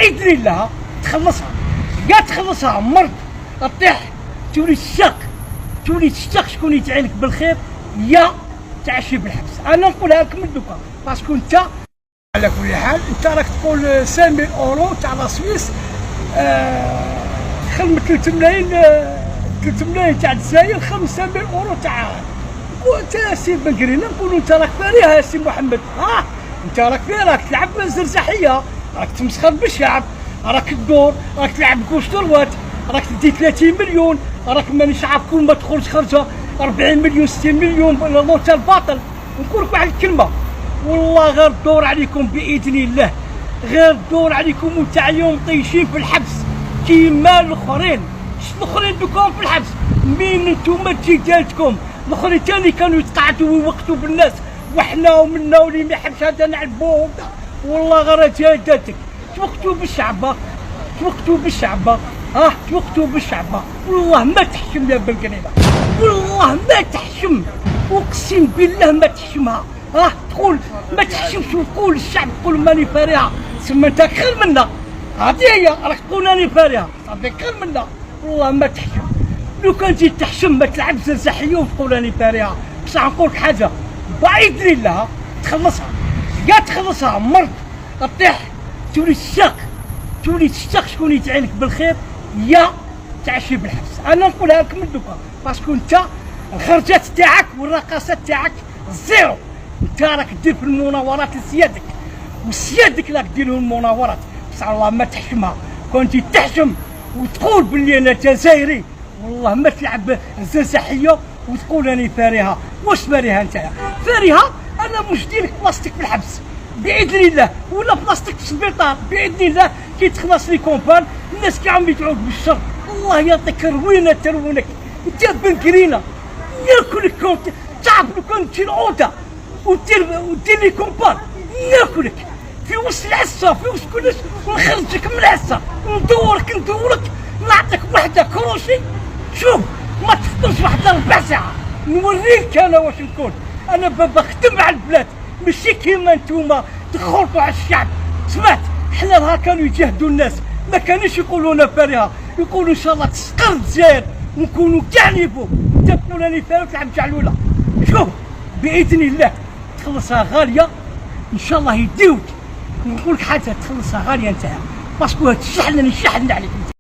باذن الله تخلصها، يا تخلصها مرض طيح تولي تشتاق شكون يتعينك بالخير، يا تعشي بالحبس. انا نقولها لك من دوكا باسكو انت على كل حال انت راك تقول 5000 اورو تاع لا سويس، خدمة 3 ملايين تاع الجزائر، 5000 اورو تاع وانت سي بن قرينه. نقولوا انت راك فاريها يا سي محمد، انت راك فيها، راك تلعب زرزحيه، راك تمسخر بالشعب، راك تدور، راك تلعب كوش دروات، راك تدي 30 مليون، راك مانيش عارف كل ما تخرج خرجه 40 مليون 60 مليون لوطا الباطل. نقول لك واحد الكلمه، والله غير الدور عليكم باذن الله، غير الدور عليكم وتاع يوم طيشين في الحبس كيما الاخرين. الاخرين دوكا في الحبس، مين نتوما تجي دالتكم؟ الاخرين تاني كانوا يتقعدوا ويوقتوا بالناس، وحنا ومنا واللي ما يحبش هذا نعلبوه. والله غير جادتك توقتوا بالشعب، توقتوا بالشعب، توقتوا بالشعب. والله ما تحشم يا بالقريبه، والله ما تحشم، اقسم بالله ما تحشمها. تقول ما تحشمش وتقول الشعب تقول ماني فاريها، تسمى انت خير منا. هذه هي راك تقول راني فاريها، صافي خير منا. والله ما تحشم، لو كان جيت تحشم ما تلعب زرزحيه وتقول راني فاريها. بصح نقول لك حاجه، باذن الله تخلصها، يا تخلصها مرض طيح تولي تشتاق شكون يتعينك بالخير، يا تعشي بالحبس. انا نقولها لك من دوكا باسكو انت الخرجات تاعك والرقصات تاعك زيرو. انت راك دير في المناورات لسيادك، وسيادك راك دير لهم المناورات. بصح الله ما تحشمها، كنت تحشم وتقول باللي انا جزائري، والله ما تلعب الزنزحيه وتقول راني فاريها. واش فاريها انت؟ فاريها انا مش ديرك بلاصتك في الحبس باذن الله، ولا بلاصتك في السبيطار باذن الله. كي تخلص لي كومبان الناس كاع يدعوك بالشر، الله يعطيك روينه تروينك. انت بن كرينه ياكلك كنت تعرف لو كان تجي العوده ودير لي كومبان ناكلك في وسط العسه، في وسط كلش، ونخرجك من العسه ندورك نعطيك وحده كروشي. شوف ما تفطرش واحد 4 ساعات نوريك انا واش نكون. انا بخدم على البلاد ماشي كيما نتوما تخلطوا على الشعب. سمعت حنا راه كانوا يجاهدوا الناس، ما كانوش يقولوا لنا فارهه، يقولوا ان شاء الله تسقر الجزائر ونكونوا كاع نيفو. انت تقول راني فارغ تلعب جعلوله. شوف باذن الله تخلصها غاليه ان شاء الله يديوك. نقول لك حاجه تخلصها غاليه انت، باسكو هاد الشحن راني شحن عليك.